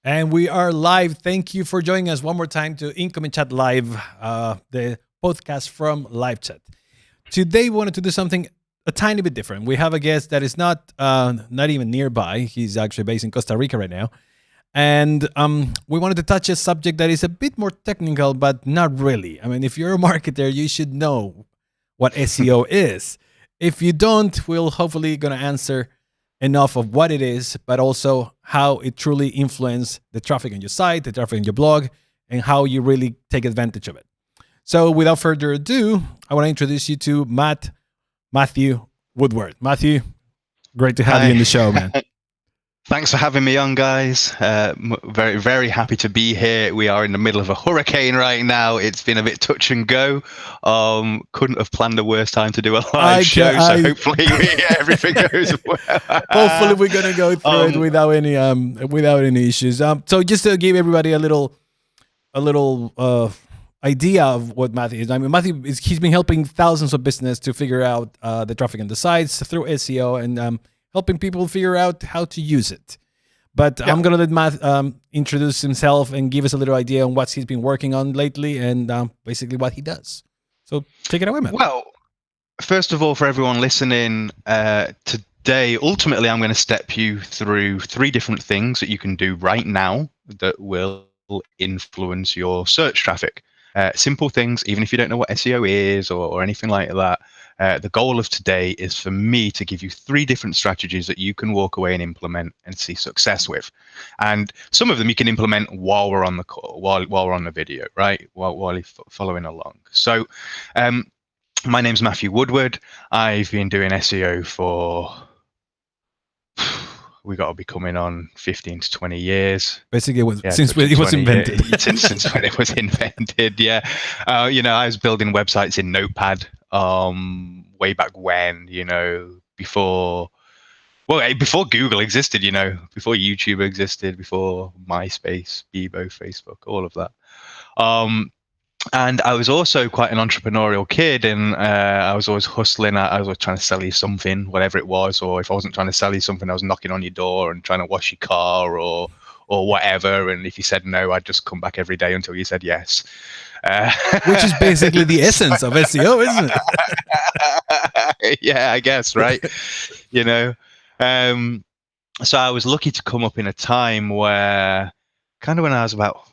And we are live. Thank you for joining us one more time to Incoming Chat Live, the podcast from Live Chat. Today, we wanted to do something a tiny bit different. We have a guest that is not even nearby. He's actually based in Costa Rica right now. And we wanted to touch a subject that is a bit more technical, but not really. I mean, if you're a marketer, you should know what SEO is. If you don't, we'll hopefully going to answer enough of what it is, but also how it truly influences the traffic on your site, the traffic on your blog, and how you really take advantage of it. So without further ado, I want to introduce you to Matthew Woodward. Matthew, great to have you in the show, man. Thanks for having me on, guys. Very, very happy to be here. We are in the middle of a hurricane right now. It's been a bit touch and go. Couldn't have planned a worse time to do a live show. So hopefully everything goes well. Hopefully we're gonna go through it without any issues. So just to give everybody a little idea of what Matthew is. I mean, he's been helping thousands of business to figure out the traffic on the sites through SEO and helping people figure out how to use it. But yeah. I'm going to let Matt introduce himself and give us a little idea on what he's been working on lately and basically what he does. So take it away, Matt. Well, first of all, for everyone listening, today, ultimately, I'm going to step you through 3 different things that you can do right now that will influence your search traffic. Simple things, even if you don't know what SEO is or anything like that. The goal of today is for me to give you 3 different strategies that you can walk away and implement and see success with. And some of them you can implement while we're on the call, while we're on the video, right? While you're following along. So my name's Matthew Woodward. I've been doing SEO for, we got to be coming on 15 to 20 years. Basically, since it was invented. Since when it was invented, yeah. I was building websites in Notepad way back when, before Google existed, before YouTube existed, before MySpace, Bebo, Facebook, all of that. And I was also quite an entrepreneurial kid, and I was always hustling. I was always trying to sell you something, whatever it was, or if I wasn't trying to sell you something, I was knocking on your door and trying to wash your car or whatever. And if you said no, I'd just come back every day until you said yes. Which is basically the essence of SEO, isn't it? Yeah, I guess, right? So I was lucky to come up in a time where kind of when I was about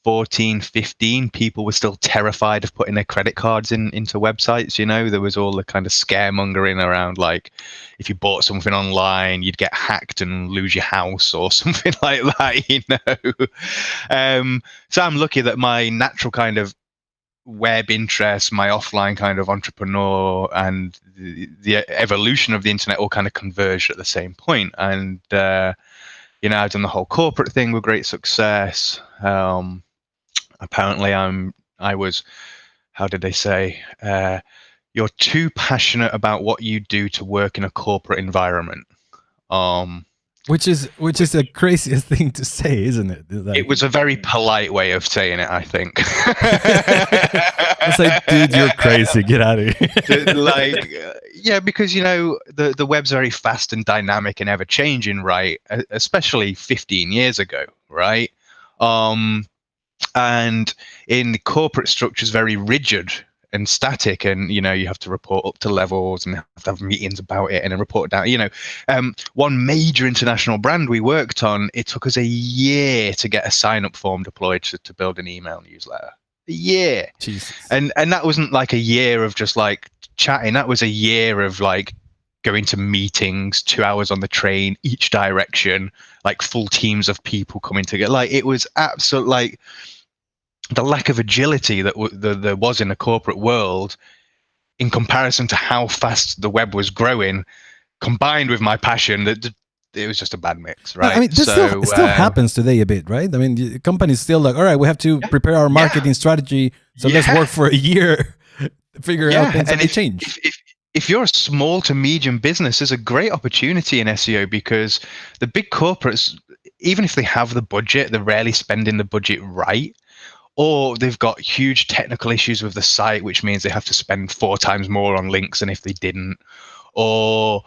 14, 15, people were still terrified of putting their credit cards into websites. There was all the kind of scaremongering around, like if you bought something online, you'd get hacked and lose your house or something like that, So I'm lucky that my natural kind of web interest, my offline kind of entrepreneur, and the evolution of the internet all kind of converged at the same point. And, I've done the whole corporate thing with great success. Apparently I was, how did they say, you're too passionate about what you do to work in a corporate environment. Which is the craziest thing to say, isn't it? It was a very polite way of saying it, I think. It's like, dude, you're crazy. Get out of here. Yeah, because, the web's very fast and dynamic and ever changing, right? Especially 15 years ago, right? And in the corporate structures, very rigid and static, and you have to report up to levels and have to have meetings about it and then report down. One major international brand we worked on, it took us a year to get a sign-up form deployed to build an email newsletter. A year. Jesus. And that wasn't like a year of just like chatting. That was a year of like going to meetings, 2 hours on the train, each direction, like full teams of people coming together. Like it was absolute, like the lack of agility that there was in the corporate world in comparison to how fast the web was growing, combined with my passion, that it was just a bad mix, right? I mean, this still happens today a bit, right? I mean, companies still like, all right, we have to prepare our marketing strategy, so let's work for a year, figure out things and they change. If you're a small to medium business, there's a great opportunity in SEO because the big corporates, even if they have the budget, they're rarely spending the budget right. Or they've got huge technical issues with the site, which means they have to spend 4 times more on links than if they didn't. Or,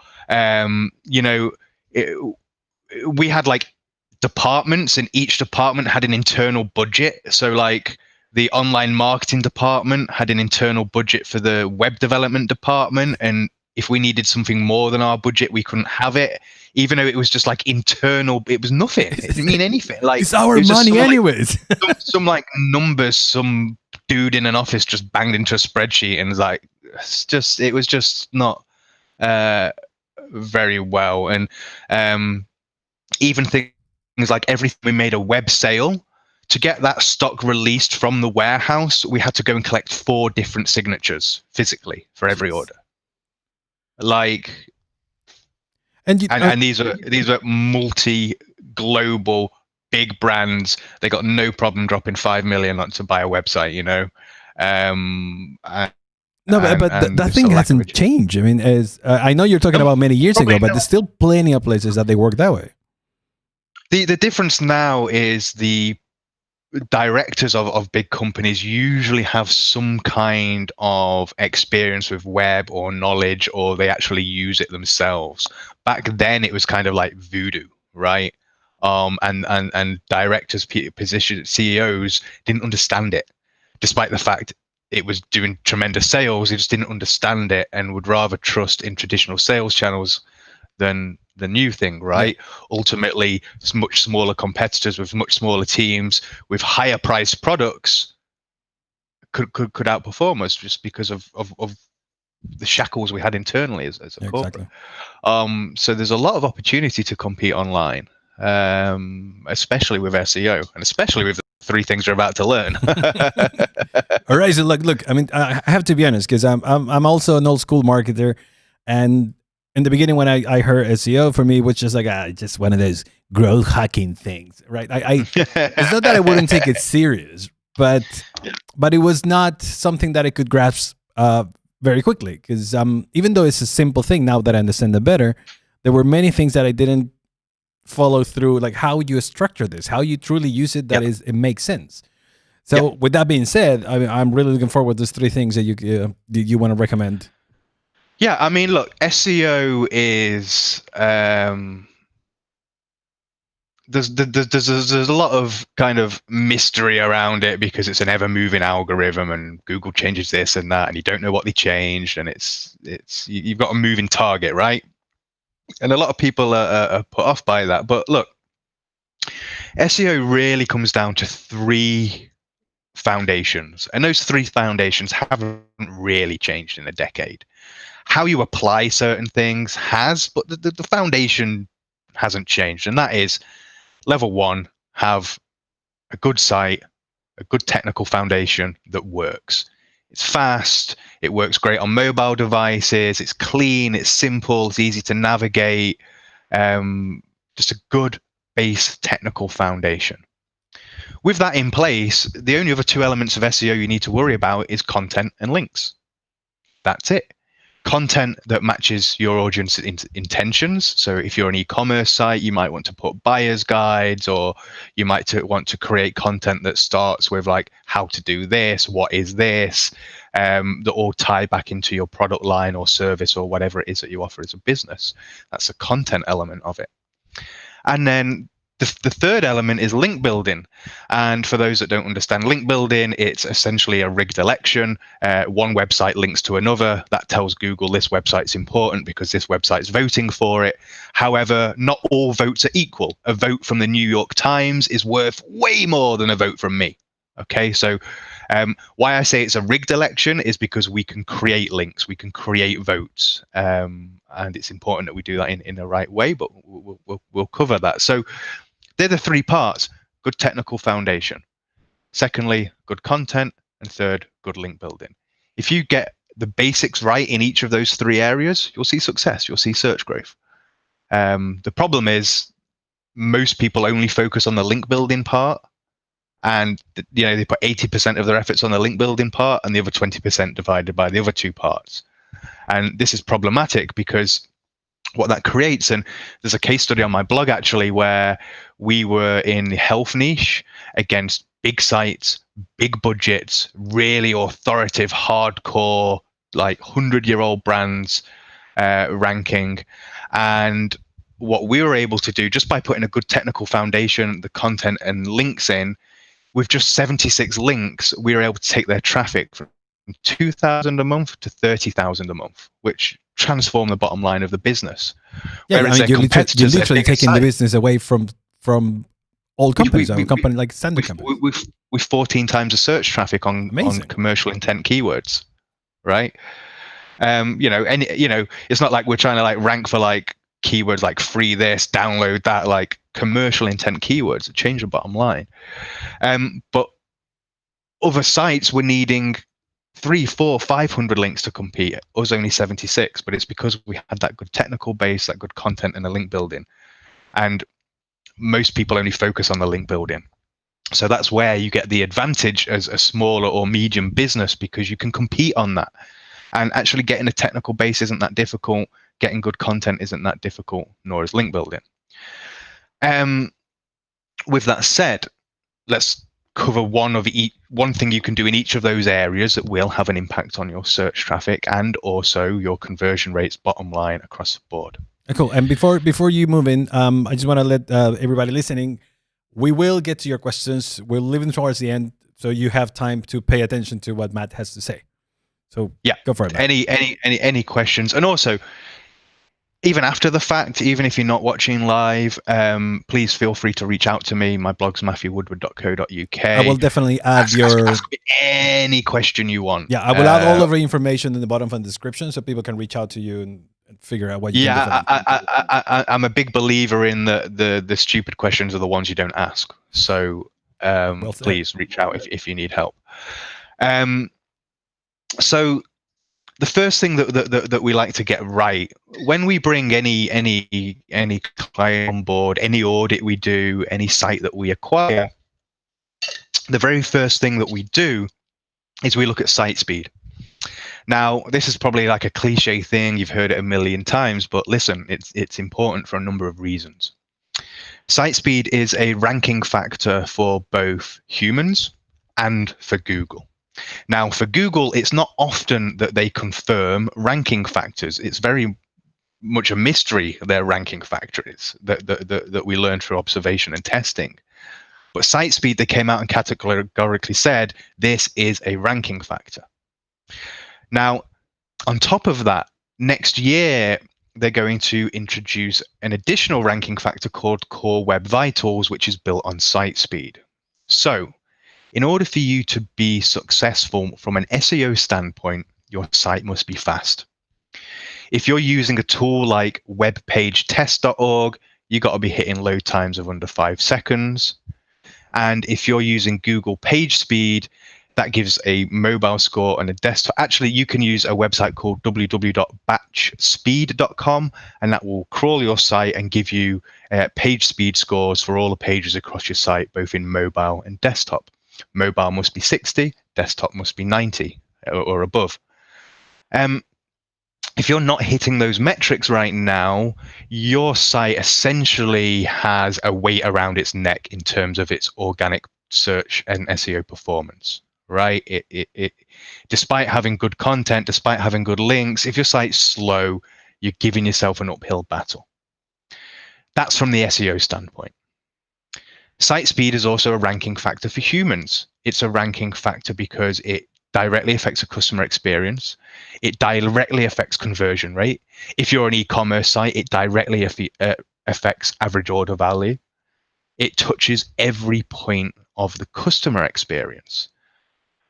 we had like departments, and each department had an internal budget. So like the online marketing department had an internal budget for the web development department, and if we needed something more than our budget, we couldn't have it, even though it was just like internal. It was nothing. It didn't mean anything. Like, it's our it was just money some, anyways. like, some like numbers some dude in an office just banged into a spreadsheet, and like it was just not very well. And even things like everything, we made a web sale. To get that stock released from the warehouse, we had to go and collect 4 different signatures physically for every order. Like, and these are multi-global big brands. They got no problem dropping 5 million to buy a website, you know. No, but that thing hasn't changed. I mean, as I know you're talking about many years ago, but there's still plenty of places that they work that way. The difference now is the directors of big companies usually have some kind of experience with web or knowledge, or they actually use it themselves. Back then, it was kind of like voodoo, right? And directors, position CEOs didn't understand it, despite the fact it was doing tremendous sales. They just didn't understand it and would rather trust in traditional sales channels than the new thing, right? Yeah. Ultimately, it's much smaller competitors with much smaller teams with higher priced products could outperform us just because of the shackles we had internally as a corporate. Exactly. So there's a lot of opportunity to compete online, especially with SEO and especially with the 3 things you're about to learn. All right, so look. I mean, I have to be honest, because I'm also an old school marketer, and in the beginning, when I heard SEO, for me, it was just like just one of those growth hacking things, right? It's not that I wouldn't take it serious, but it was not something that I could grasp very quickly. Because even though it's a simple thing, now that I understand it better, there were many things that I didn't follow through, like how you structure this, how you truly use it. It makes sense. So with that being said, I'm really looking forward to those 3 things that you want to recommend. Yeah, I mean, look, SEO is there's a lot of kind of mystery around it because it's an ever-moving algorithm, and Google changes this and that, and you don't know what they changed, and it's you've got a moving target, right? And a lot of people are put off by that. But look, SEO really comes down to 3 foundations, and those 3 foundations haven't really changed in a decade. How you apply certain things has, but the foundation hasn't changed. And that is, level 1, have a good site, a good technical foundation that works. It's fast, it works great on mobile devices, it's clean, it's simple, it's easy to navigate. Just a good base technical foundation. With that in place, the only other 2 elements of SEO you need to worry about is content and links. That's it. Content that matches your audience intentions. So if you're an e-commerce site, you might want to put buyer's guides, or you might want to create content that starts with like how to do this, what is this, that all tie back into your product line or service or whatever it is that you offer as a business. That's the content element of it. And then the 3rd element is link building. And for those that don't understand link building, it's essentially a rigged election. One website links to another. That tells Google this website's important because this website's voting for it. However, not all votes are equal. A vote from the New York Times is worth way more than a vote from me. Okay, so why I say it's a rigged election is because we can create links, we can create votes, and it's important that we do that in the right way, but we'll cover that. So they're the 3 parts: good technical foundation, secondly, good content, and 3rd, good link building. If you get the basics right in each of those 3 areas, you'll see success, you'll see search growth. The problem is most people only focus on the link building part, and they put 80% of their efforts on the link building part and the other 20% divided by the other 2 parts. And this is problematic because what that creates, and there's a case study on my blog actually where we were in the health niche against big sites, big budgets, really authoritative, hardcore, like 100-year-old brands ranking. And what we were able to do just by putting a good technical foundation, the content and links in, with just 76 links, we were able to take their traffic from 2,000 a month to 30,000 a month, which transformed the bottom line of the business. Yeah, Whereas I mean, their competitors, you're literally taking the business away from old companies, company like standard companies. With 14 times the search traffic on commercial intent keywords, right? It's not like we're trying to like rank for like keywords like free this, download that, like commercial intent keywords that change the bottom line. But other sites were needing 300, 400, 500 links to compete. Us only 76, but it's because we had that good technical base, that good content, and the link building. And most people only focus on the link building. So that's where you get the advantage as a smaller or medium business, because you can compete on that. And actually getting a technical base isn't that difficult. Getting good content isn't that difficult, nor is link building. With that said, let's cover one thing you can do in each of those areas that will have an impact on your search traffic and also your conversion rates bottom line across the board. Cool. And before you move in, I just want to let everybody listening, we will get to your questions. We'll leave them towards the end, so you have time to pay attention to what Matt has to say. So yeah, go for it, Matt. Any questions? And also, even after the fact, even if you're not watching live, please feel free to reach out to me. My blog's matthewwoodward.co.uk. I will definitely add ask me any question you want. Yeah, I will add all of the information in the bottom of the description so people can reach out to you and figure out what you can do. I'm a big believer in the stupid questions are the ones you don't ask. So please reach out if you need help. So the first thing that we like to get right when we bring any client on board, any audit we do, any site that we acquire, the very first thing that we do is we look at site speed. Now, this is probably like a cliche thing, you've heard it a million times, but listen, it's important for a number of reasons. Site speed is a ranking factor for both humans and for Google. Now, for Google, it's not often that they confirm ranking factors. It's very much a mystery, their ranking factors that we learn through observation and testing. But site speed, they came out and categorically said, this is a ranking factor. Now, on top of that, next year, they're going to introduce an additional ranking factor called Core Web Vitals, which is built on site speed. So, in order for you to be successful from an SEO standpoint, your site must be fast. If you're using a tool like webpagetest.org, you got to be hitting load times of under 5 seconds. And if you're using Google PageSpeed, that gives a mobile score and a desktop. Actually, you can use a website called www.batchspeed.com, and that will crawl your site and give you page speed scores for all the pages across your site, both in mobile and desktop. Mobile must be 60, desktop must be 90 or above. If you're not hitting those metrics right now, your site essentially has a weight around its neck in terms of its organic search and SEO performance, right? It despite having good content, despite having good links, if your site's slow, you're giving yourself an uphill battle. That's from the SEO standpoint. Site speed is also a ranking factor for humans. It's a ranking factor because it directly affects a customer experience. It directly affects conversion rate. If you're an e-commerce site, it directly affects average order value. It touches every point of the customer experience.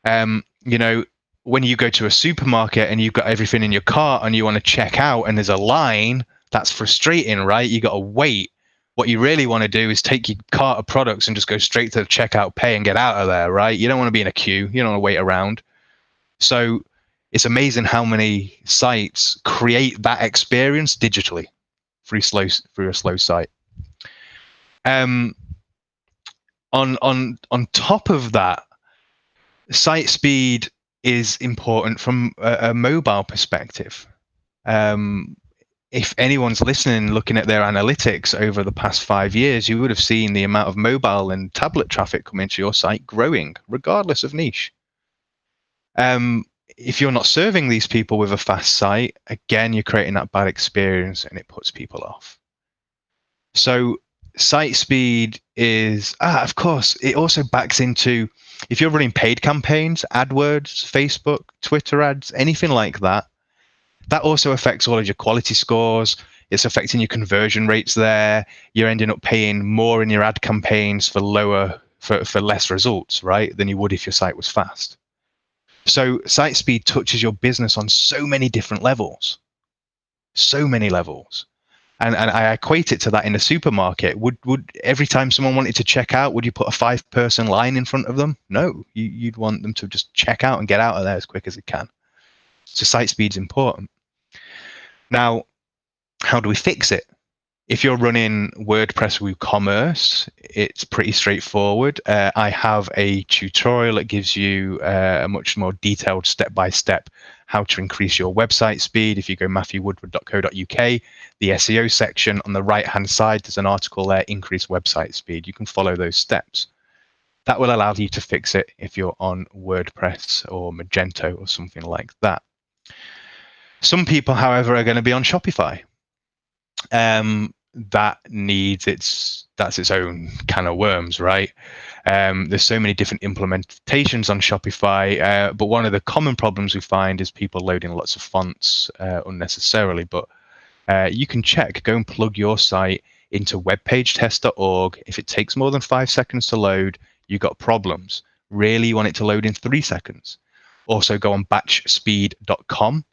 When you go to a supermarket and you've got everything in your cart and you want to check out and there's a line, that's frustrating, right? You got to wait. What you really want to do is take your cart of products and just go straight to the checkout, pay, and get out of there, right? You don't want to be in a queue. You don't want to wait around. So it's amazing how many sites create that experience digitally through a slow site. On top of that, site speed is important from a mobile perspective. If anyone's listening, looking at their analytics over the past 5 years, you would have seen the amount of mobile and tablet traffic coming to your site growing, regardless of niche. If you're not serving these people with a fast site, again, you're creating that bad experience and it puts people off. So site speed is, of course, it also backs into, if you're running paid campaigns, AdWords, Facebook, Twitter ads, anything like that, that also affects all of your quality scores. It's affecting your conversion rates there. You're ending up paying more in your ad campaigns for less results, right, than you would if your site was fast. So site speed touches your business on so many different levels, so many levels. And I equate it to that in a supermarket. Would every time someone wanted to check out, would you put a 5-person line in front of them? No, you'd want them to just check out and get out of there as quick as it can. So site speed's important. Now, how do we fix it? If you're running WordPress WooCommerce, it's pretty straightforward. I have a tutorial that gives you a much more detailed step-by-step how to increase your website speed. If you go matthewwoodward.co.uk, the SEO section on the right-hand side, there's an article there, increase website speed. You can follow those steps. That will allow you to fix it if you're on WordPress or Magento or something like that. Some people, however, are going to be on Shopify. That's its own can of worms, right? There's so many different implementations on Shopify, but one of the common problems we find is people loading lots of fonts unnecessarily. But you can go and plug your site into webpagetest.org. If it takes more than 5 seconds to load, you've got problems. Really, you want it to load in 3 seconds. Also, go on batchspeed.com,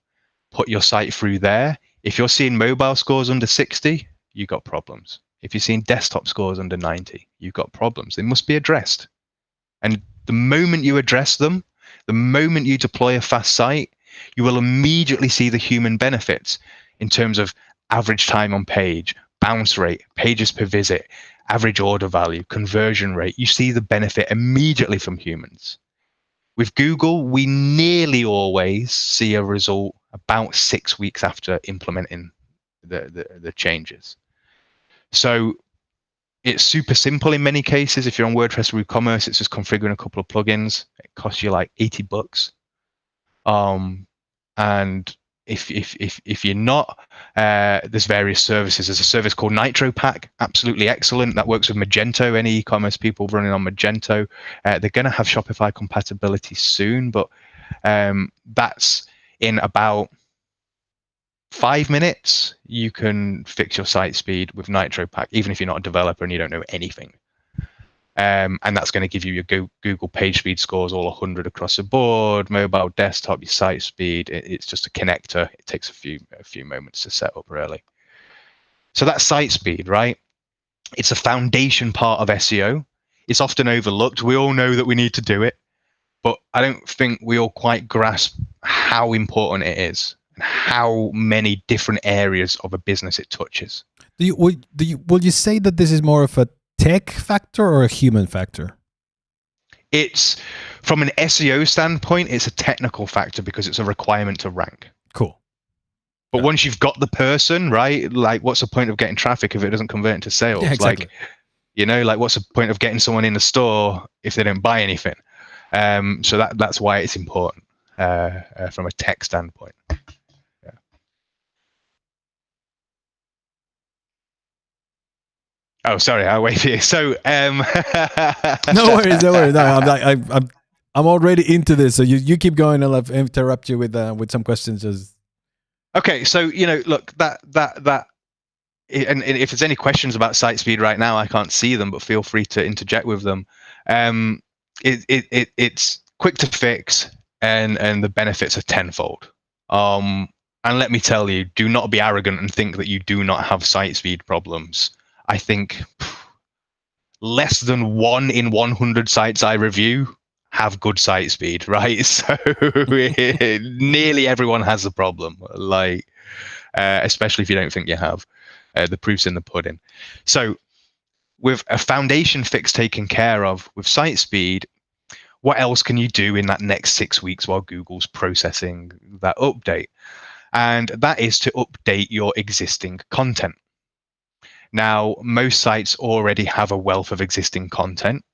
put your site through there. If you're seeing mobile scores under 60, you've got problems. If you're seeing desktop scores under 90, you've got problems. They must be addressed. And the moment you address them, the moment you deploy a fast site, you will immediately see the human benefits in terms of average time on page, bounce rate, pages per visit, average order value, conversion rate. You see the benefit immediately from humans. With Google, we nearly always see a result about 6 weeks after implementing the changes. So it's super simple in many cases. If you're on WordPress or WooCommerce, it's just configuring a couple of plugins. It costs you like $80. And if you're not, there's various services. There's a service called NitroPack, absolutely excellent. That works with Magento. Any e-commerce people running on Magento, they're going to have Shopify compatibility soon, but that's in about 5 minutes. You can fix your site speed with NitroPack, even if you're not a developer and you don't know anything. And that's going to give you your Google page speed scores, all 100 across the board, mobile, desktop, your site speed. It's just a connector. It takes a few moments to set up, really. So that's site speed, right? It's a foundation part of SEO. It's often overlooked. We all know that we need to do it, but I don't think we all quite grasp how important it is and how many different areas of a business it touches. Will you say that this is more of a tech factor or a human factor? It's, from an SEO standpoint, it's a technical factor because it's a requirement to rank. Cool. But once you've got the person, right, like what's the point of getting traffic if it doesn't convert into sales? Yeah, exactly. Like, what's the point of getting someone in the store if they don't buy anything? So that's why it's important from a tech standpoint. Oh, sorry, I'll wait for you. So, no worries. No, I'm already into this. So you keep going, and I'll interrupt you with some questions. Okay, so look, that, and if there's any questions about site speed right now, I can't see them, but feel free to interject with them. It's quick to fix, and the benefits are tenfold. And let me tell you, do not be arrogant and think that you do not have site speed problems. I think less than 1 in 100 sites I review have good site speed, right? So nearly everyone has a problem, like especially if you don't think you have. The proof's in the pudding. So with a foundation fix taken care of with site speed, what else can you do in that next 6 weeks while Google's processing that update? And that is to update your existing content. Now, most sites already have a wealth of existing content.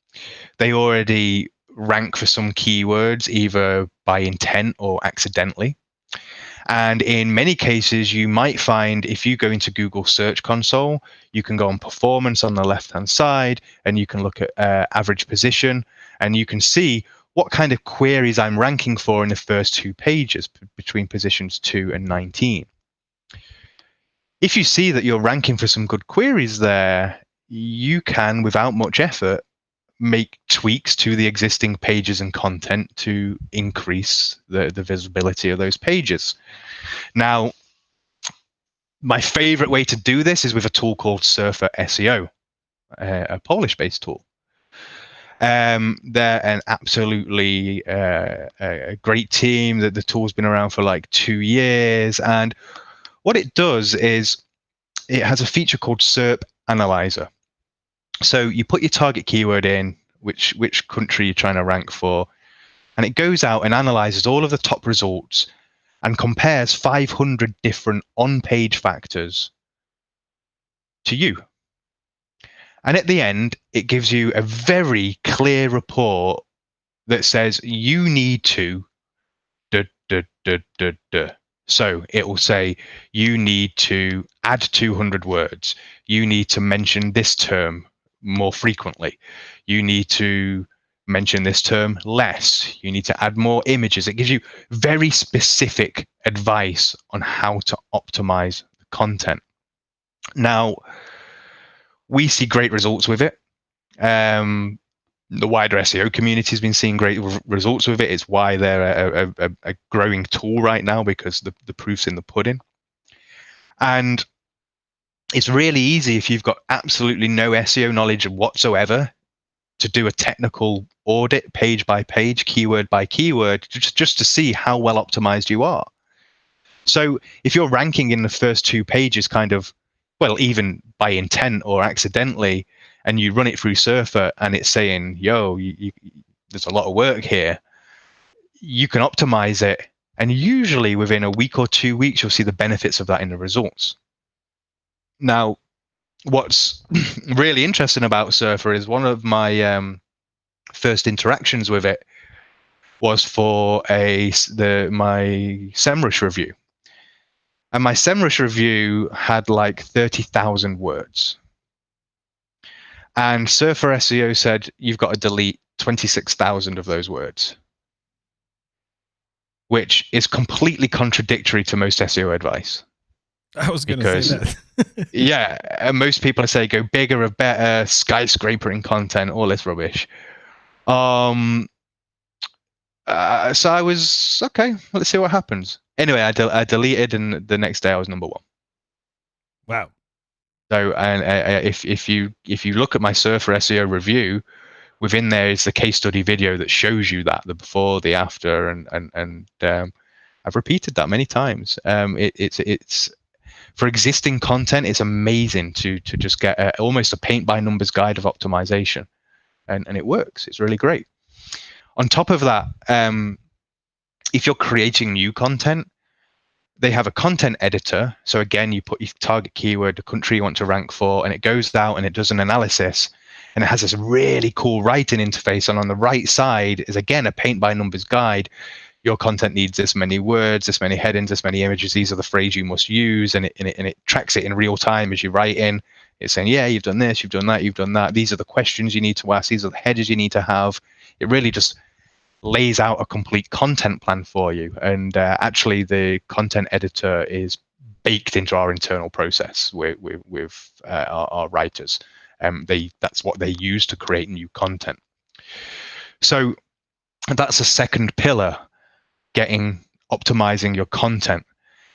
They already rank for some keywords, either by intent or accidentally. And in many cases, you might find if you go into Google Search Console, you can go on performance on the left-hand side, and you can look at average position, and you can see what kind of queries I'm ranking for in the first 2 pages between positions 2 and 19. If you see that you're ranking for some good queries there, you can, without much effort, make tweaks to the existing pages and content to increase the visibility of those pages. Now, my favorite way to do this is with a tool called Surfer SEO, a Polish-based tool. They're an absolutely a great team. The tool's been around for like 2 years, and what it does is it has a feature called SERP Analyzer. So you put your target keyword in, which country you're trying to rank for, and it goes out and analyzes all of the top results and compares 500 different on-page factors to you. And at the end, it gives you a very clear report that says you need to duh, duh, duh, duh, duh. So it will say you need to add 200 words. You need to mention this term more frequently. You need to mention this term less. You need to add more images. It gives you very specific advice on how to optimize the content. Now, we see great results with it. The wider SEO community has been seeing great results with it. It's why they're a growing tool right now, because the proof's in the pudding. And it's really easy if you've got absolutely no SEO knowledge whatsoever to do a technical audit page by page, keyword by keyword, just to see how well optimized you are. So if you're ranking in the first 2 pages kind of, well, even by intent or accidentally, and you run it through Surfer and it's saying, yo, there's a lot of work here, you can optimize it. And usually within a week or 2 weeks, you'll see the benefits of that in the results. Now, what's really interesting about Surfer is one of my first interactions with it was for my SEMrush review. And my SEMrush review had like 30,000 words. And Surfer SEO said, you've got to delete 26,000 of those words, which is completely contradictory to most SEO advice. I was going to say that. Yeah, most people say go bigger or better, skyscrapering content, all this rubbish. So I was, okay, let's see what happens. Anyway, I deleted, and the next day I was number 1. Wow. So, and if you look at my Surfer SEO review, within there is the case study video that shows you that, the before, the after, and I've repeated that many times. It's for existing content, it's amazing to just get almost a paint by numbers guide of optimization, and it works. It's really great. On top of that, if you're creating new content, they have a content editor. So again, you put your target keyword, the country you want to rank for, and it goes out and it does an analysis, and it has this really cool writing interface. And on the right side is again a paint by numbers guide. Your content needs this many words, this many headings, this many images. These are the phrases you must use, and it tracks it in real time as you write in. It's saying, yeah, you've done this, you've done that, you've done that. These are the questions you need to ask. These are the headers you need to have. It really just lays out a complete content plan for you. And actually, the content editor is baked into our internal process with our writers. That's what they use to create new content. So that's a second pillar, optimizing your content.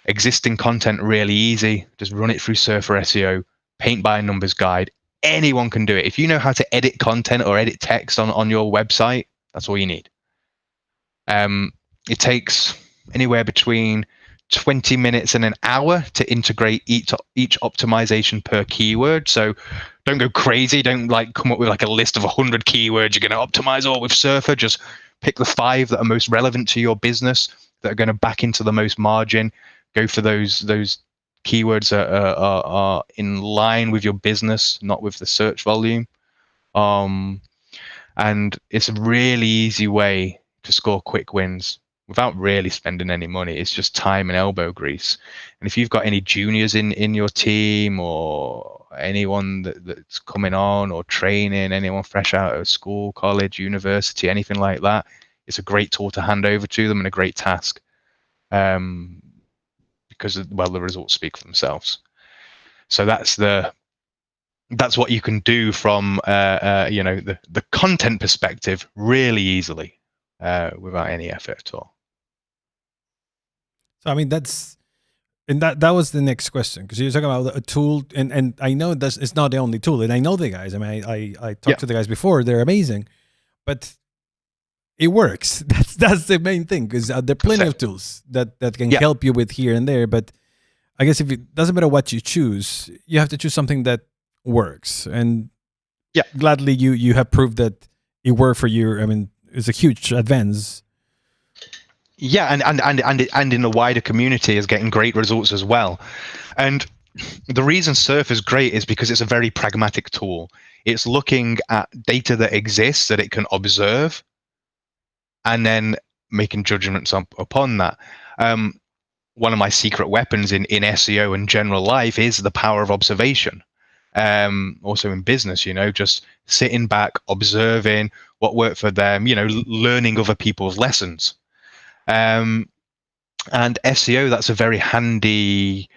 Existing content, really easy. Just run it through Surfer SEO, paint by numbers guide. Anyone can do it. If you know how to edit content or edit text on your website, that's all you need. It takes anywhere between 20 minutes and an hour to integrate each optimization per keyword. So don't go crazy. Don't like come up with like a list of 100 keywords you're going to optimize all with Surfer. Just pick the 5 that are most relevant to your business, that are going to back into the most margin. Go for those keywords that are in line with your business, not with the search volume. And it's a really easy way to score quick wins without really spending any money. It's just time and elbow grease. And if you've got any juniors in your team, or anyone that's coming on or training, anyone fresh out of school, college, university, anything like that, it's a great tool to hand over to them and a great task. Because, well, the results speak for themselves. So that's what you can do from the content perspective really easily, without any effort at all. So I mean, that was the next question, because you're talking about a tool, and I know it's not the only tool, and I know the guys. I mean, I talked to the guys before; they're amazing, but it works. That's the main thing, because there are plenty of tools that can help you with here and there. But I guess if it doesn't matter what you choose, you have to choose something that works. And gladly you have proved that it worked for you. I mean, it's a huge advance. Yeah, and in the wider community is getting great results as well. And the reason Surf is great is because it's a very pragmatic tool. It's looking at data that exists that it can observe, and then making judgments upon that. One of my secret weapons in SEO and general life is the power of observation. Also in business, just sitting back, observing what worked for them, learning other people's lessons. And SEO, that's a very handy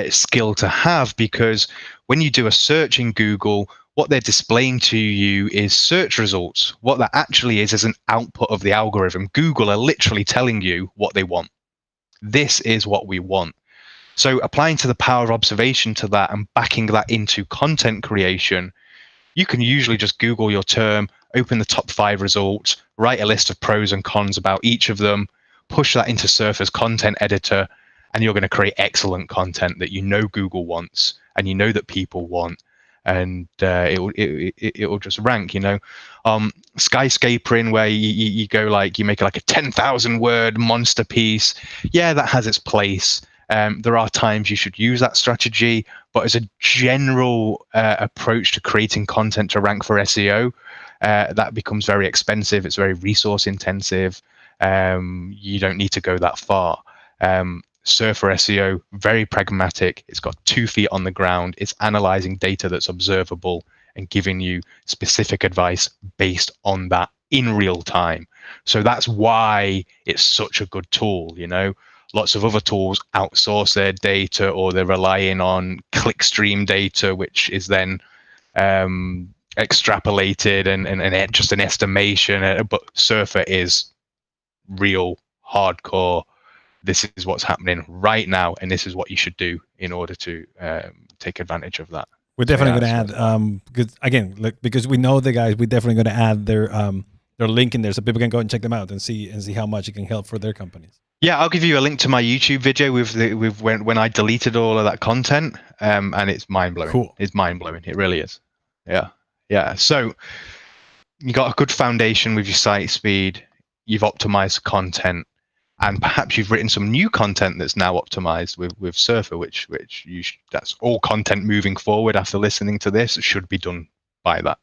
skill to have, because when you do a search in Google, what they're displaying to you is search results. What that actually is an output of the algorithm. Google are literally telling you what they want. This is what we want. So applying to the power of observation to that and backing that into content creation, you can usually just Google your term, open the top 5 results, write a list of pros and cons about each of them, push that into Surfer's content editor, and you're going to create excellent content that Google wants and that people want. And it will just rank, skyscrapering, where you go you make like a 10,000 word monster piece. Yeah, that has its place. There are times you should use that strategy, but as a general approach to creating content to rank for SEO, that becomes very expensive. It's very resource intensive. You don't need to go that far. Surfer SEO, very pragmatic. It's got 2 feet on the ground. It's analyzing data that's observable and giving you specific advice based on that in real time. So that's why it's such a good tool. Lots of other tools outsource their data, or they're relying on clickstream data, which is then extrapolated and just an estimation. But Surfer is real, hardcore. This is what's happening right now, and this is what you should do in order to take advantage of that. We're definitely going to add, because we know the guys, we're definitely going to add their link in there, so people can go and check them out and see how much it can help for their companies. Yeah, I'll give you a link to my YouTube video with when I deleted all of that content, and it's mind blowing. Cool. It's mind blowing. It really is. Yeah. So you got a good foundation with your site speed. You've optimized content, and perhaps you've written some new content that's now optimized with Surfer, which that's all content moving forward after listening to this should be done by that.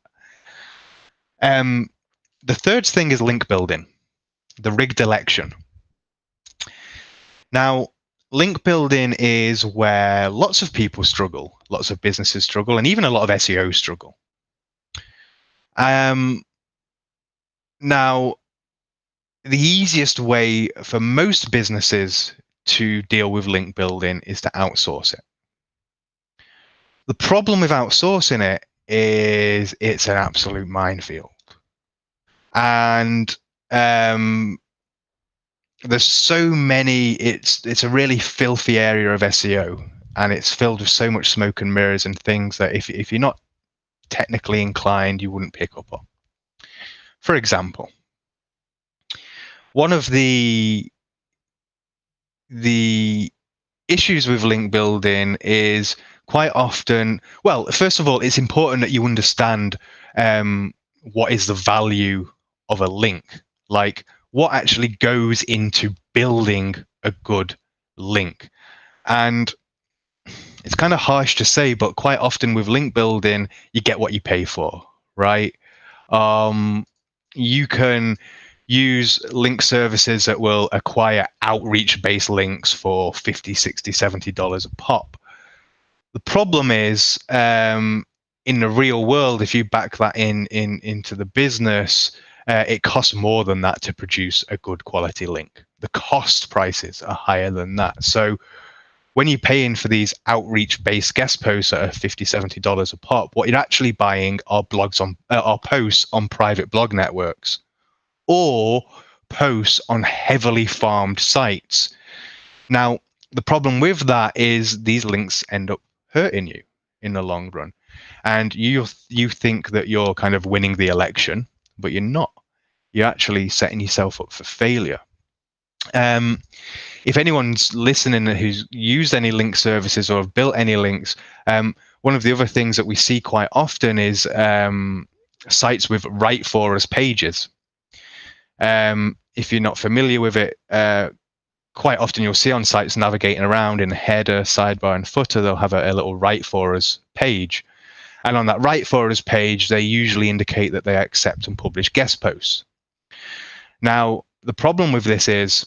The third thing is link building, the rigged election. Now, link building is where lots of people struggle, lots of businesses struggle, and even a lot of SEOs struggle. Now, the easiest way for most businesses to deal with link building is to outsource it. The problem with outsourcing it is it's an absolute minefield. And there's so many, it's a really filthy area of SEO, and it's filled with so much smoke and mirrors and things that if you're not technically inclined, you wouldn't pick up on. For example, one of the issues with link building is quite often, well, first of all, it's important that you understand what is the value of a link, like what actually goes into building a good link. And it's kind of harsh to say, but quite often with link building, you get what you pay for, right? You can use link services that will acquire outreach-based links for $50, $60, $70 a pop. The problem is, in the real world, if you back that into the business, it costs more than that to produce a good quality link. The cost prices are higher than that. So when you're paying for these outreach-based guest posts that are $50, $70 a pop, what you're actually buying are posts on private blog networks, or posts on heavily farmed sites. Now, the problem with that is these links end up hurting you in the long run. And you think that you're kind of winning the election, but you're not. You're actually setting yourself up for failure. If anyone's listening who's used any link services or have built any links, one of the other things that we see quite often is sites with write for us pages. If you're not familiar with it, quite often you'll see on sites navigating around in the header, sidebar, and footer, they'll have a little write for us page. And on that write for us page, they usually indicate that they accept and publish guest posts. Now, the problem with this is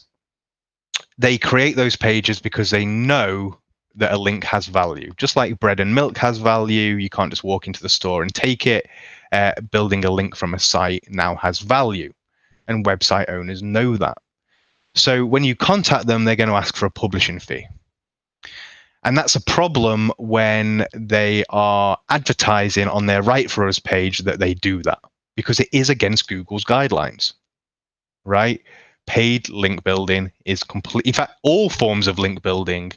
they create those pages because they know that a link has value. Just like bread and milk has value, you can't just walk into the store and take it. Building a link from a site now has value, and website owners know that. So when you contact them, they're going to ask for a publishing fee. And that's a problem when they are advertising on their Write For Us page that they do that, because it is against Google's guidelines, right? Paid link building is complete. In fact, all forms of link building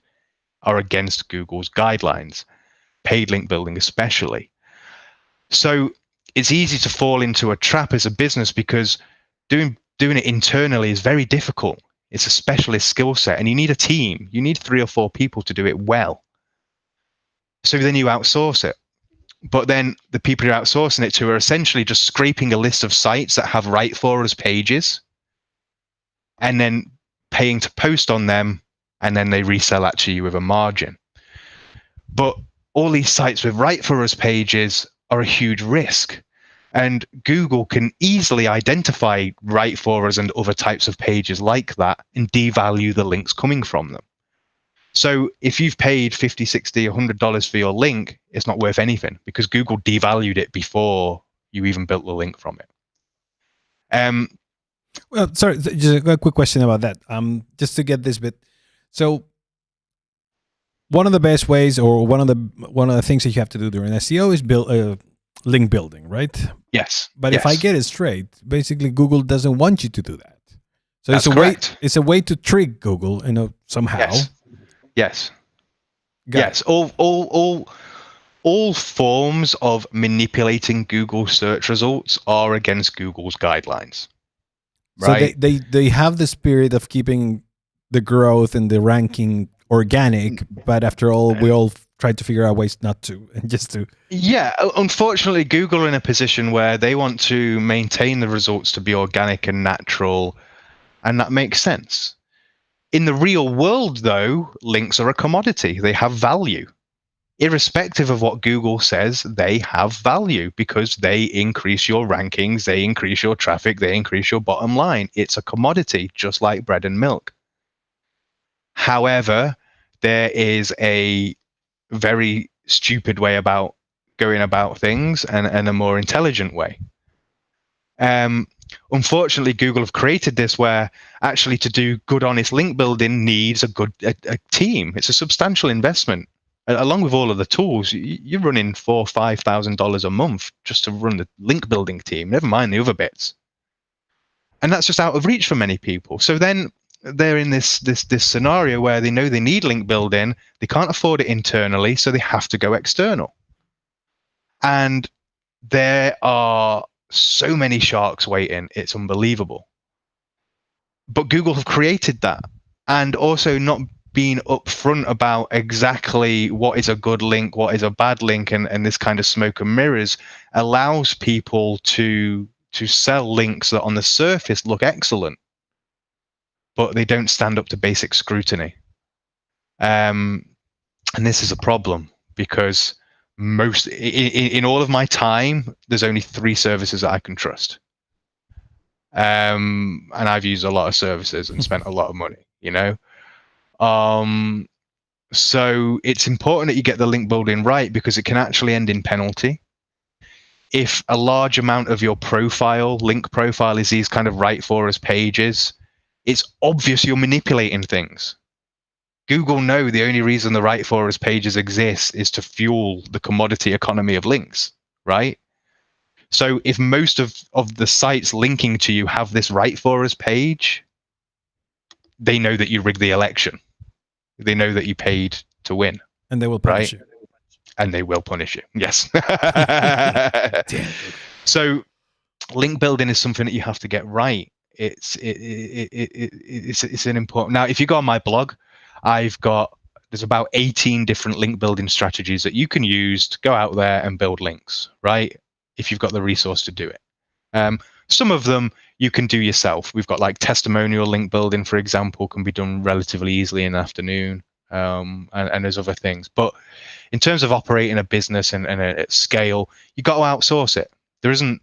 are against Google's guidelines, paid link building especially. So it's easy to fall into a trap as a business because doing it internally is very difficult. It's a specialist skill set, and you need a team. You need 3 or 4 people to do it well. So then you outsource it. But then the people you're outsourcing it to are essentially just scraping a list of sites that have Write For Us pages and then paying to post on them, and then they resell that to you with a margin. But all these sites with Write For Us pages are a huge risk. And Google can easily identify Write For Us and other types of pages like that and devalue the links coming from them. So if you've paid $50, $60, $100 for your link, it's not worth anything because Google devalued it before you even built the link from it. Well, sorry, just a quick question about that. Just to get this bit. So one of the best ways, or one of the things that you have to do during SEO is build link building, right? Yes. But yes. if I get it straight, basically Google doesn't want you to do that. So That's it's a correct. It's a way to trick Google, somehow. Yes. Yes. All forms of manipulating Google search results are against Google's guidelines. Right? So they have the spirit of keeping the growth and the ranking organic, but after all, we all try to figure out ways not to, and just to. Yeah, unfortunately, Google are in a position where they want to maintain the results to be organic and natural, and that makes sense. In the real world, though, links are a commodity. They have value. Irrespective of what Google says, they have value because they increase your rankings, they increase your traffic, they increase your bottom line. It's a commodity, just like bread and milk. However, there is a very stupid way about going about things and a more intelligent way. Unfortunately, Google have created this where actually to do good, honest link building needs a team. It's a substantial investment. Along with all of the tools, you're running $4,000 or $5,000 a month just to run the link building team, never mind the other bits. And that's just out of reach for many people. So then they're in this scenario where they know they need link building, they can't afford it internally, so they have to go external. And there are so many sharks waiting, it's unbelievable. But Google have created that, and also not being upfront about exactly what is a good link, what is a bad link, and this kind of smoke and mirrors allows people to sell links that on the surface look excellent, but they don't stand up to basic scrutiny. And this is a problem because in all of my time, there's only 3 services that I can trust. And I've used a lot of services and spent a lot of money, you know. So it's important that you get the link building right, because it can actually end in penalty. If a large amount of your link profile, is these kind of write for us pages, it's obvious you're manipulating things. Google know the only reason the write for us pages exist is to fuel the commodity economy of links, right? So if most of the sites linking to you have this write for us page, they know that you rigged the election. They know that you paid to win. And they will punish right? you. And they will punish you. Yes. Damn. So link building is something that you have to get right. It's an important. Now, if you go on my blog, there's about 18 different link building strategies that you can use to go out there and build links, right? If you've got the resource to do it. Some of them you can do yourself. We've got like testimonial link building, for example, can be done relatively easily in the afternoon. And there's other things. But in terms of operating a business and at scale, you got to outsource it. There isn't.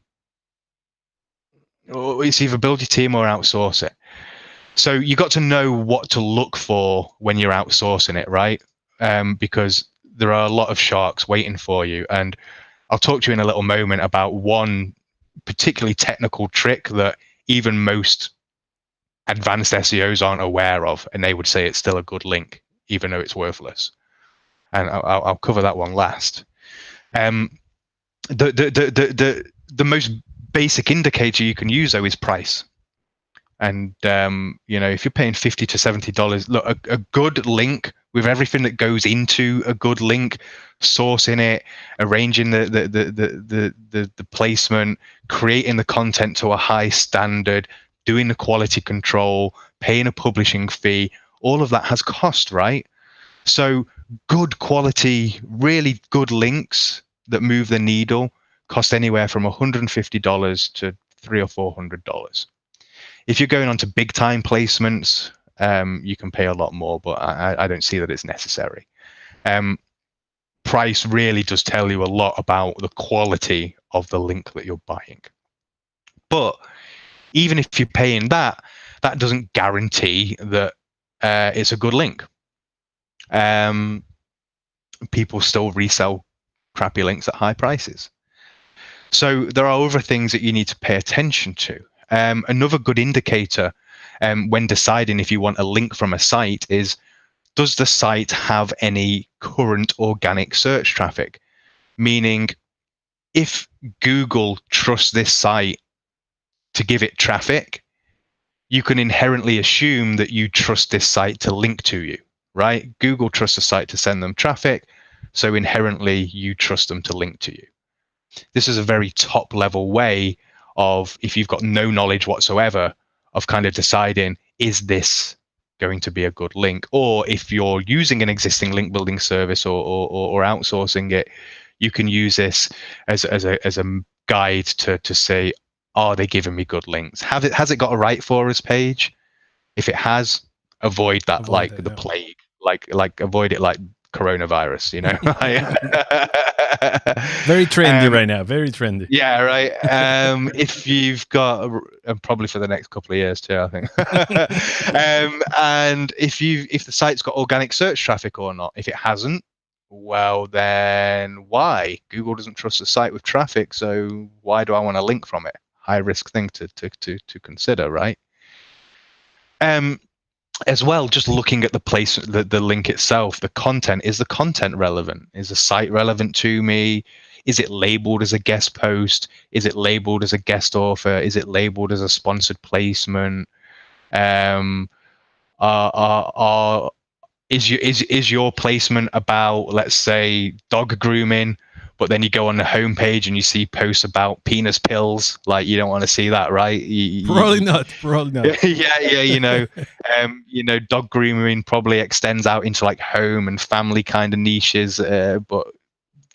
It's either build your team or outsource it. So you got to know what to look for when you're outsourcing it, right? Because there are a lot of sharks waiting for you. And I'll talk to you in a little moment about one particularly technical trick that even most advanced SEOs aren't aware of, and they would say it's still a good link, even though it's worthless. And I'll cover that one last. The most basic indicator you can use though is price. And if you're paying $50 to $70, look, a good link with everything that goes into a good link, sourcing it, arranging the placement, creating the content to a high standard, doing the quality control, paying a publishing fee, all of that has cost, right? So good quality, really good links that move the needle cost anywhere from $150 to $300 or $400. If you're going on to big time placements, you can pay a lot more, but I don't see that it's necessary. Price really does tell you a lot about the quality of the link that you're buying. But even if you're paying that, that doesn't guarantee that it's a good link. People still resell crappy links at high prices. So there are other things that you need to pay attention to. Another good indicator when deciding if you want a link from a site is, does the site have any current organic search traffic? Meaning, if Google trusts this site to give it traffic, you can inherently assume that you trust this site to link to you, right? Google trusts a site to send them traffic, so inherently you trust them to link to you. This is a very top level way of, if you've got no knowledge whatsoever, of kind of deciding, is this going to be a good link? Or if you're using an existing link building service or outsourcing it, you can use this as a guide to say, are they giving me good links? Has it got a write for us page? If it has, avoid that like the plague. Like avoid it like coronavirus, Very trendy right now. Very trendy. Yeah, right. If you've got, probably for the next couple of years too, I think. And if the site's got organic search traffic or not, if it hasn't, well then why? Google doesn't trust the site with traffic, so why do I want a link from it? High risk thing to consider, right? As well, just looking at the place, the link itself, the content. Is the content relevant? Is the site relevant to me? Is it labeled as a guest post? Is it labeled as a guest author? Is it labeled as a sponsored placement? Is your placement about, let's say, dog grooming, but then you go on the homepage and you see posts about penis pills? Like, you don't want to see that, right? Probably not. Yeah. Dog grooming probably extends out into like home and family kind of niches, but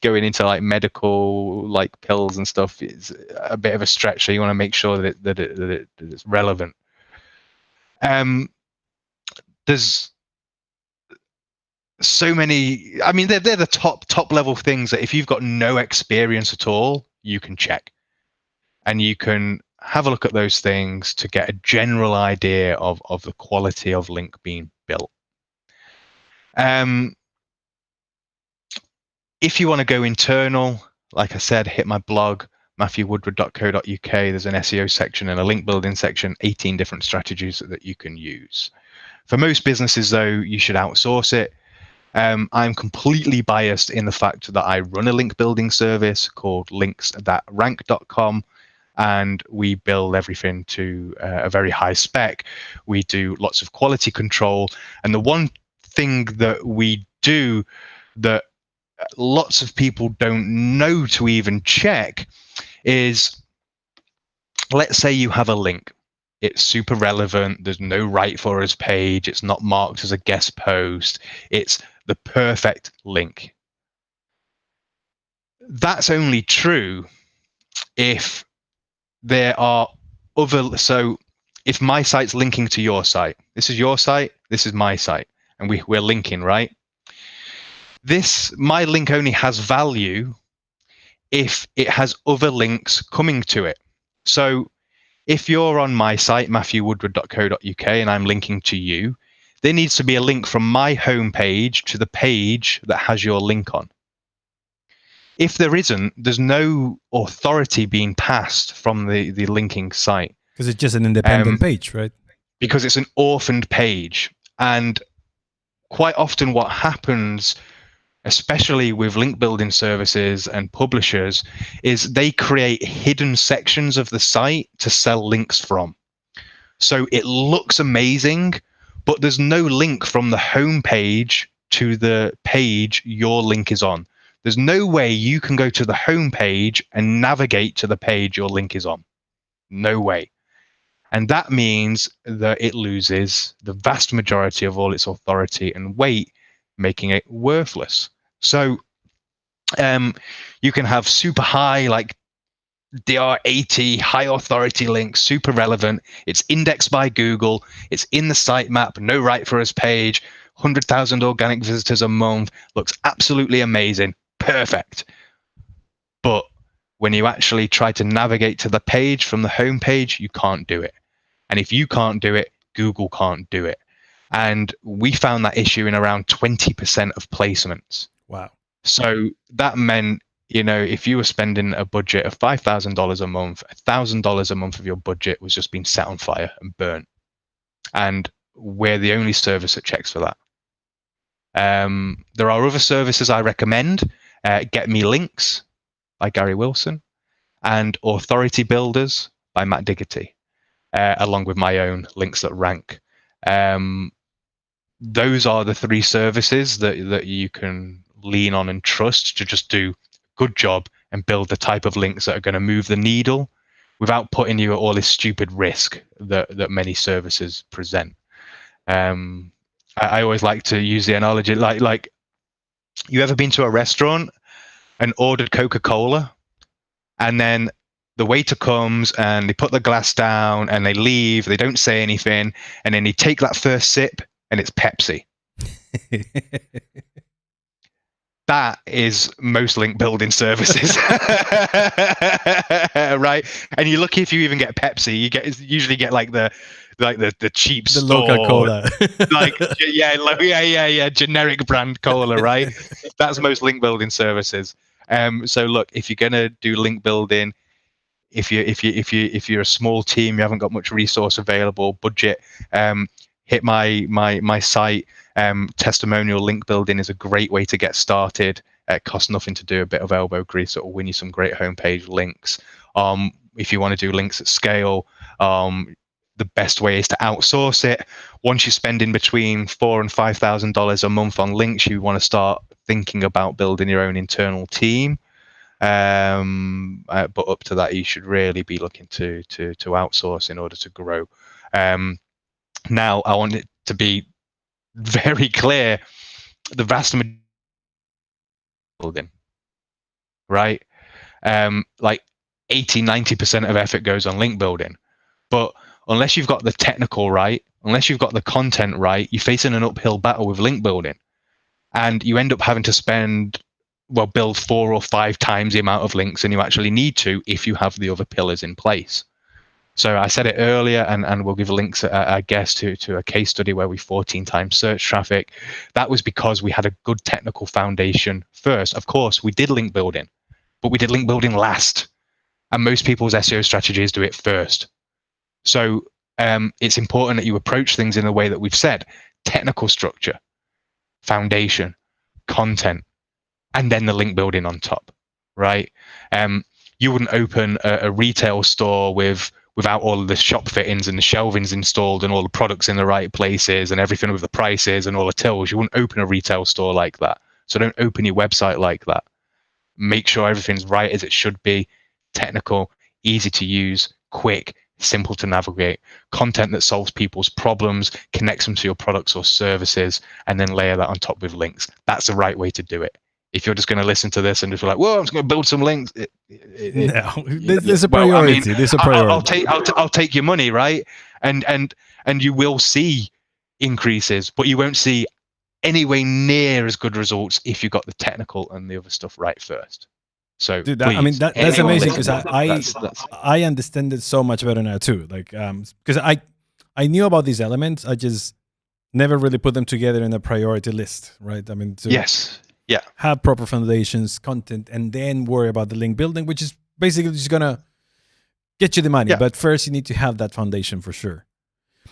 going into like medical, like pills and stuff, is a bit of a stretch. So you want to make sure that it's relevant. There's so many. I mean, they're the top level things that if you've got no experience at all, you can check, and you can have a look at those things to get a general idea of the quality of link being built. If you want to go internal, like I said, hit my blog, matthewwoodward.co.uk. There's an SEO section and a link building section, 18 different strategies that you can use. For most businesses, though, you should outsource it. I'm completely biased in the fact that I run a link building service called links.rank.com, and we build everything to a very high spec. We do lots of quality control. And the one thing that we do that lots of people don't know to even check is, let's say you have a link. It's super relevant. There's no right for us page. It's not marked as a guest post. It's the perfect link. That's only true if there are other. So if my site's linking to your site, this is your site, this is my site, and we're linking, right? My link only has value if it has other links coming to it. So if you're on my site, matthewwoodward.co.uk, and I'm linking to you, there needs to be a link from my homepage to the page that has your link on. If there isn't, there's no authority being passed from the linking site. Because it's just an independent page, right? Because it's an orphaned page. And quite often what happens, especially with link building services and publishers, is they create hidden sections of the site to sell links from. So it looks amazing, but there's no link from the home page to the page your link is on. There's no way you can go to the home page and navigate to the page your link is on. No way. And that means that it loses the vast majority of all its authority and weight, making it worthless. So you can have super high, like DR80, high authority links, super relevant. It's indexed by Google. It's in the sitemap, no right for us page, 100,000 organic visitors a month, looks absolutely amazing, perfect. But when you actually try to navigate to the page from the home page, you can't do it. And if you can't do it, Google can't do it. And we found that issue in around 20% of placements. Wow. So that meant, if you were spending a budget of $5,000 a month, $1,000 a month of your budget was just being set on fire and burnt. And we're the only service that checks for that. There are other services I recommend. Get Me Links by Gary Wilson and Authority Builders by Matt Diggity, along with my own Links That Rank. Those are the three services that you can lean on and trust to just do a good job and build the type of links that are going to move the needle without putting you at all this stupid risk that many services present. I always like to use the analogy, like you ever been to a restaurant and ordered Coca-Cola, and then the waiter comes and they put the glass down and they leave, they don't say anything, and then you take that first sip and it's Pepsi. That is most link building services. Right? And you're lucky if you even get Pepsi. You usually get like the cheap The store, Coca-Cola. generic brand cola, right? That's most link building services. So look, if you're gonna do link building, if you're a small team, you haven't got much resource available, budget, hit my site. Testimonial link building is a great way to get started. It costs nothing to do, a bit of elbow grease. It will win you some great homepage links. If you want to do links at scale, the best way is to outsource it. Once you're spending between $4,000 and $5,000 a month on links, you want to start thinking about building your own internal team. But up to that, you should really be looking to outsource in order to grow. Now, I want it to be very clear: the vast majority of building, right? Like 80-90% of effort goes on link building, but unless you've got the technical right, unless you've got the content right, you're facing an uphill battle with link building, and you end up having to build 4 or 5 times the amount of links than you actually need to if you have the other pillars in place. So I said it earlier, and we'll give links, I guess, to a case study where we 14 times search traffic. That was because we had a good technical foundation first. Of course, we did link building, but we did link building last. And most people's SEO strategies do it first. So it's important that you approach things in the way that we've said: technical structure, foundation, content, and then the link building on top, right? You wouldn't open a retail store without all of the shop fittings and the shelvings installed and all the products in the right places and everything with the prices and all the tills. You wouldn't open a retail store like that. So don't open your website like that. Make sure everything's right as it should be: technical, easy to use, quick, simple to navigate, content that solves people's problems, connects them to your products or services, and then layer that on top with links. That's the right way to do it. If you're just going to listen to this and just be like, "Whoa, I'm just going to build some links," no, there's a priority. There's a priority. I'll take your money, right? And you will see increases, but you won't see anywhere near as good results if you got the technical and the other stuff right first. So, dude, that's amazing, because I understand it so much better now too. Like, because I knew about these elements, I just never really put them together in a priority list, right? I mean, yes. Yeah. Have proper foundations, content, and then worry about the link building, which is basically just gonna get you the money. Yeah. But first, you need to have that foundation for sure.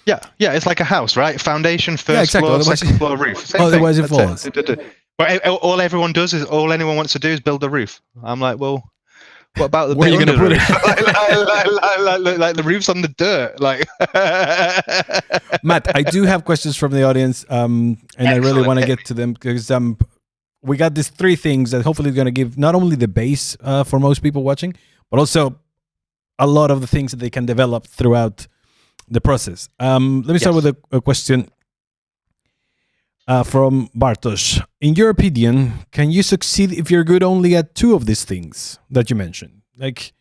Yeah, it's like a house, right? Foundation, first floor, second floor, roof. Otherwise, it falls. But all anyone wants to do is build a roof. I'm like, well, what about the where are you gonna put it? like the roof's on the dirt. Like, Matt, I do have questions from the audience, and excellent. I really want to get to them, because we got these 3 things that hopefully is going to give not only the base for most people watching, but also a lot of the things that they can develop throughout the process. Let me start with a question from Bartosz. In your opinion, can you succeed if you're good only at 2 of these things that you mentioned? Like,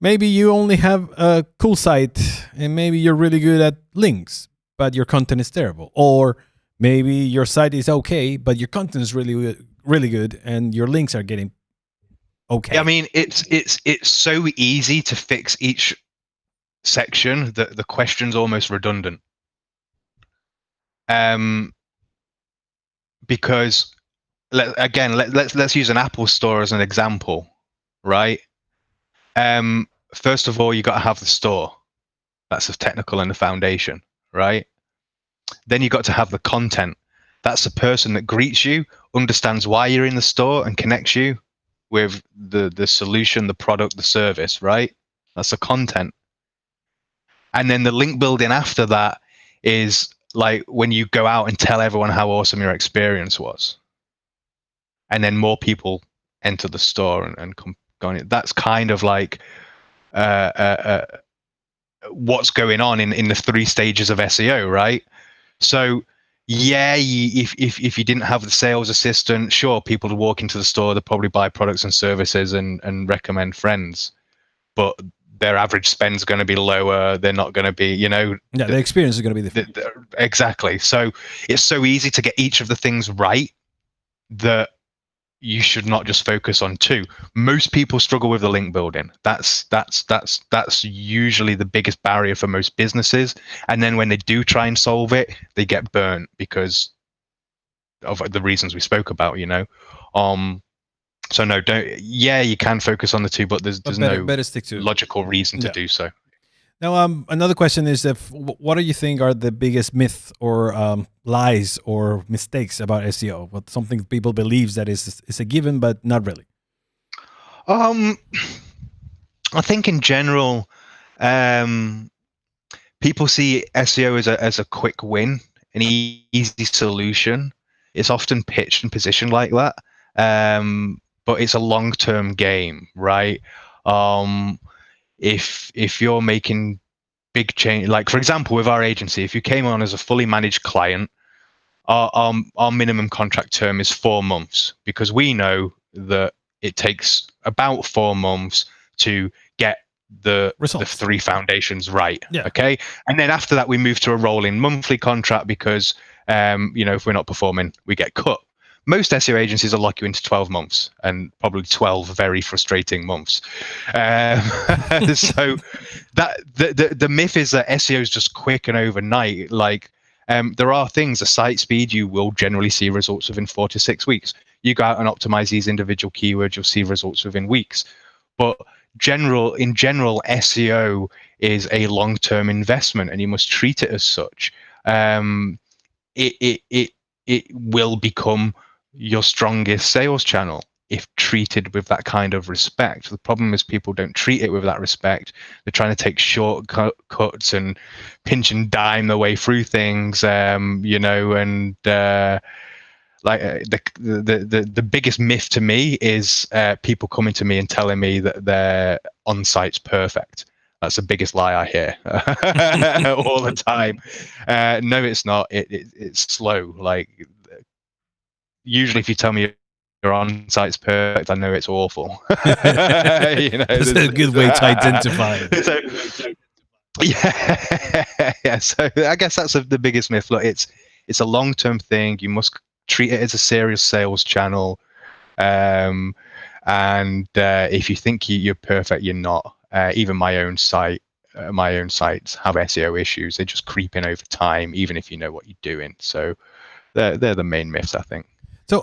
maybe you only have a cool site and maybe you're really good at links, but your content is terrible. Or maybe your site is okay, but your content is really good, and your links are getting okay. I mean, it's so easy to fix each section that the question's almost redundant. Because let's use an Apple store as an example, right? First of all, you got to have the store. That's the technical and the foundation, right? Then you got to have the content. That's the person that greets you, understands why you're in the store, and connects you with the solution, the product, the service, right? That's the content. And then the link building after that is like when you go out and tell everyone how awesome your experience was. And then more people enter the store and come going. That's kind of like what's going on in the 3 stages of SEO, right? So yeah, if you didn't have the sales assistant, sure, people would walk into the store, they'll probably buy products and services and recommend friends, but their average spend's going to be lower. They're not going to be, the experience is going to be different. Exactly. So it's so easy to get each of the things right that you should not just focus on 2. Most people struggle with the link building. That's usually the biggest barrier for most businesses. And then when they do try and solve it, they get burnt because of the reasons we spoke about, So no, you can focus on the 2, but there's better stick to logical reason to do so. Now, another question is, what do you think are the biggest myths or lies or mistakes about SEO? What something people believe that is a given, but not really? I think in general, people see SEO as a quick win, an easy solution. It's often pitched and positioned like that, but it's a long-term game, right? If you're making big change, like for example with our agency, if you came on as a fully managed client, our minimum contract term is 4 months, because we know that it takes about 4 months to get the 3 foundations right. Okay, and then after that we move to a rolling monthly contract, because if we're not performing, we get cut. most SEO agencies will lock you into 12 months and probably 12 very frustrating months. So that the myth is that SEO is just quick and overnight. Like, there are things, the site speed, you will generally see results within 4 to 6 weeks. You go out and optimize these individual keywords, you'll see results within weeks. But in general, SEO is a long-term investment, and you must treat it as such. It will become your strongest sales channel if treated with that kind of respect. The problem is people don't treat it with that respect. They're trying to take shortcuts and pinch and dime their way through things, the biggest myth to me is people coming to me and telling me that their on-site's perfect. That's the biggest lie I hear all the time. No, it's not. It's slow. Like, usually if you tell me your on-site's perfect, I know it's awful. That's a good way to identify it. So, yeah. So I guess that's the biggest myth. Look, it's a long-term thing. You must treat it as a serious sales channel. And if you think you're perfect, you're not. Even my own sites have SEO issues. They just creep in over time, even if you know what you're doing. So they're the main myths, I think. So,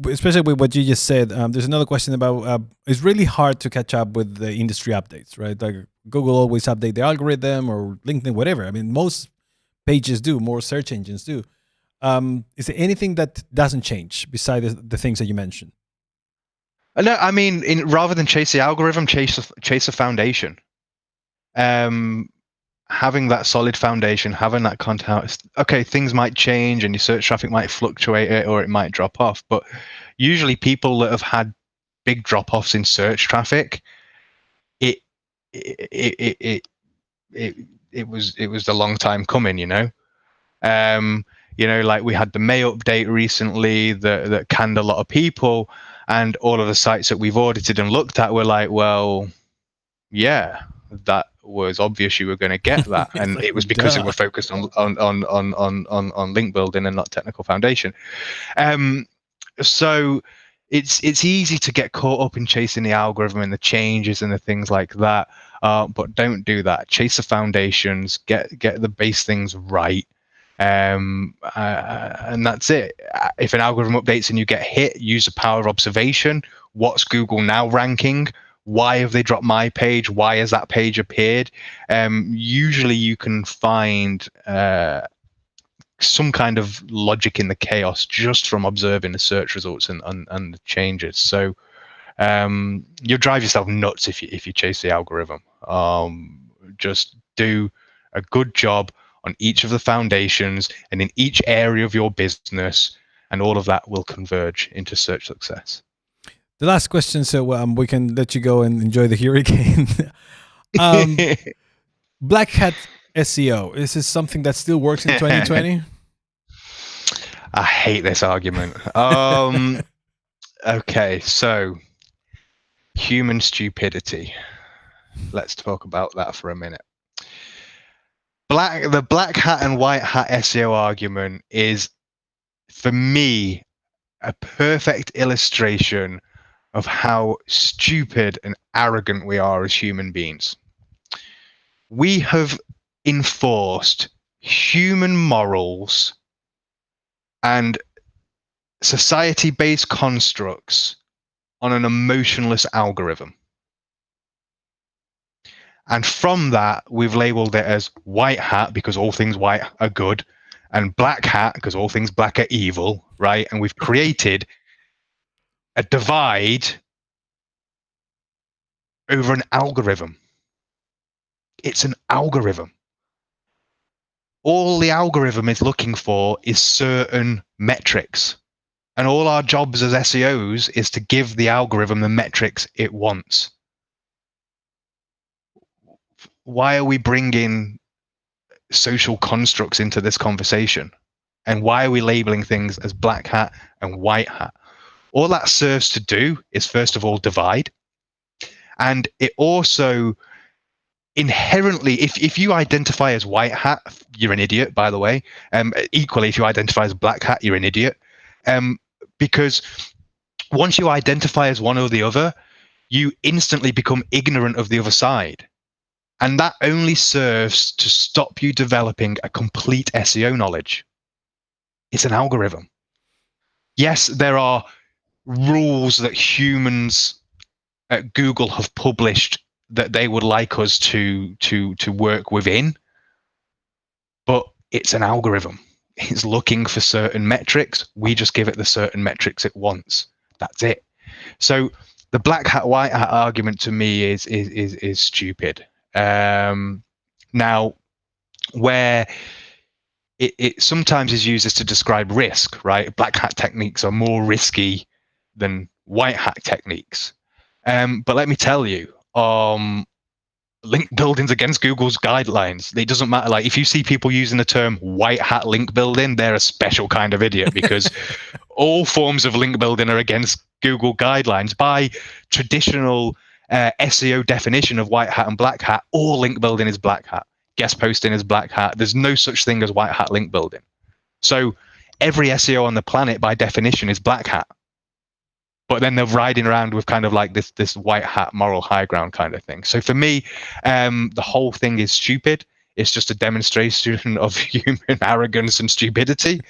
especially with what you just said, there's another question about it's really hard to catch up with the industry updates, right? Like, Google always update the algorithm, or LinkedIn, whatever. I mean, most pages do, more search engines do. Is there anything that doesn't change besides the things that you mentioned? No, I mean, rather than chase the algorithm, chase a foundation. Having that solid foundation, having that content. Okay, things might change and your search traffic might fluctuate or it might drop off, but usually people that have had big drop-offs in search traffic, it was a long time coming, like we had the May update recently that canned a lot of people, and all of the sites that we've audited and looked at were like, well, yeah, that was obvious you were going to get that, and like, it was because they were focused on link building and not technical foundation. So it's easy to get caught up in chasing the algorithm and the changes and the things like that, but don't do that. Chase the foundations, get the base things right. And that's it. If an algorithm updates and you get hit, use the power of observation. What's Google now ranking? Why have they dropped my page? Why has that page appeared? Usually you can find some kind of logic in the chaos just from observing the search results and the changes. So you'll drive yourself nuts if you chase the algorithm. Just do a good job on each of the foundations and in each area of your business, and all of that will converge into search success. The last question, so we can let you go and enjoy the hurricane. Black hat SEO, is this something that still works in 2020? I hate this argument. Okay, so human stupidity. Let's talk about that for a minute. The black hat and white hat SEO argument is, for me, a perfect illustration of how stupid and arrogant we are as human beings. We have enforced human morals and society-based constructs on an emotionless algorithm. And from that, we've labeled it as white hat because all things white are good, and black hat because all things black are evil, right? And we've created a divide over an algorithm. It's an algorithm. All the algorithm is looking for is certain metrics. And all our jobs as SEOs is to give the algorithm the metrics it wants. Why are we bringing social constructs into this conversation? And why are we labeling things as black hat and white hat? All that serves to do is, first of all, divide. And it also inherently, if you identify as white hat, you're an idiot, by the way. Equally, if you identify as black hat, you're an idiot. because once you identify as one or the other, you instantly become ignorant of the other side. And that only serves to stop you developing a complete SEO knowledge. It's an algorithm. Yes, there are rules that humans at Google have published that they would like us to work within, but it's an algorithm. It's looking for certain metrics. We just give it the certain metrics it wants. That's it. So the black hat, white hat argument to me is stupid. Now, where it sometimes is used as to describe risk, right? Black hat techniques are more risky than white hat techniques. But let me tell you, link building's against Google's guidelines. It doesn't matter. Like, if you see people using the term white hat link building, they're a special kind of idiot, because all forms of link building are against Google guidelines. By traditional SEO definition of white hat and black hat, all link building is black hat. Guest posting is black hat. There's no such thing as white hat link building. So every SEO on the planet, by definition, is black hat. But then they're riding around with kind of like this white hat moral high ground kind of thing. So for me, the whole thing is stupid. It's just a demonstration of human arrogance and stupidity.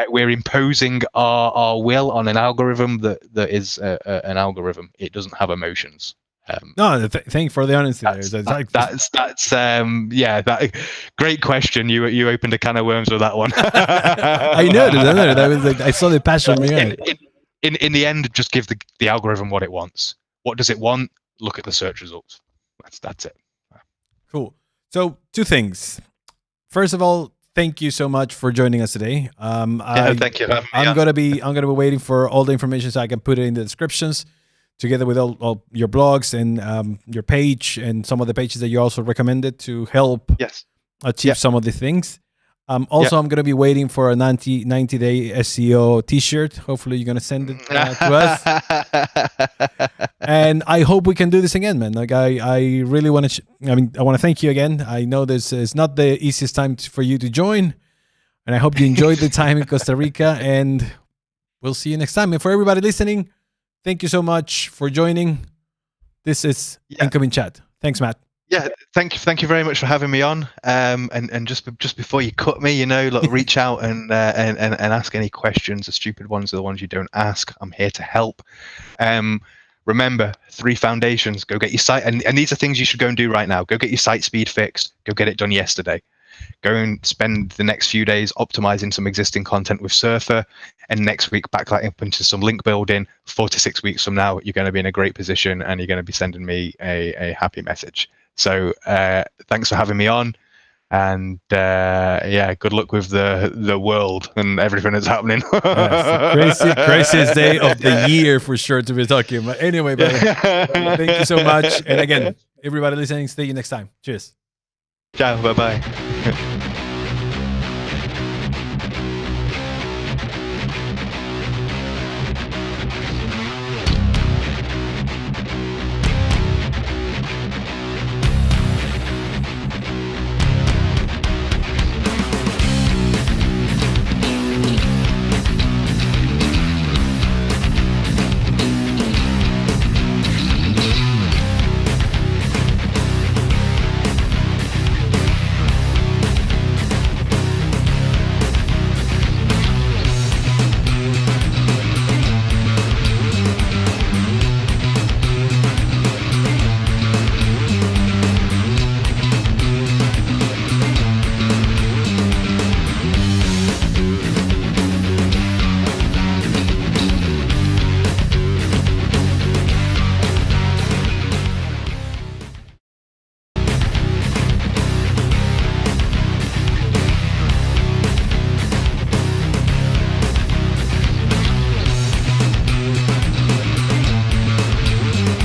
We're imposing our will on an algorithm that is an algorithm. It doesn't have emotions. No, thank you for the honesty. Great question. You opened a can of worms with that one. I know. That was like, I saw the passion. In the end, just give the algorithm what it wants. What does it want? Look at the search results. That's it. Cool. So 2 things. First of all, thank you so much for joining us today. Thank you. I'm gonna be waiting for all the information so I can put it in the descriptions, together with all your blogs and your page and some of the pages that you also recommended to help achieve some of the things. Also, I'm going to be waiting for a 90-day SEO t-shirt. Hopefully, you're going to send it to us. And I hope we can do this again, man. Like, I really want to, I want to thank you again. I know this is not the easiest time for you to join. And I hope you enjoyed the time in Costa Rica. And we'll see you next time. And for everybody listening, thank you so much for joining. This is Incoming Chat. Thanks, Matt. Yeah, thank you very much for having me on. And just before you cut me, look, reach out and ask any questions. The stupid ones are the ones you don't ask. I'm here to help. Remember, 3 foundations. Go get your site, and these are things you should go and do right now. Go get your site speed fixed. Go get it done yesterday. Go and spend the next few days optimizing some existing content with Surfer, and next week backlight up into some link building. 4 to 6 weeks from now, you're going to be in a great position, and you're going to be sending me a happy message. So thanks for having me on, and good luck with the world and everything that's happening. Craziest day of the year for sure to be talking about. Anyway, brother, thank you so much. And again, everybody listening, see you next time. Cheers. Ciao. Bye-bye.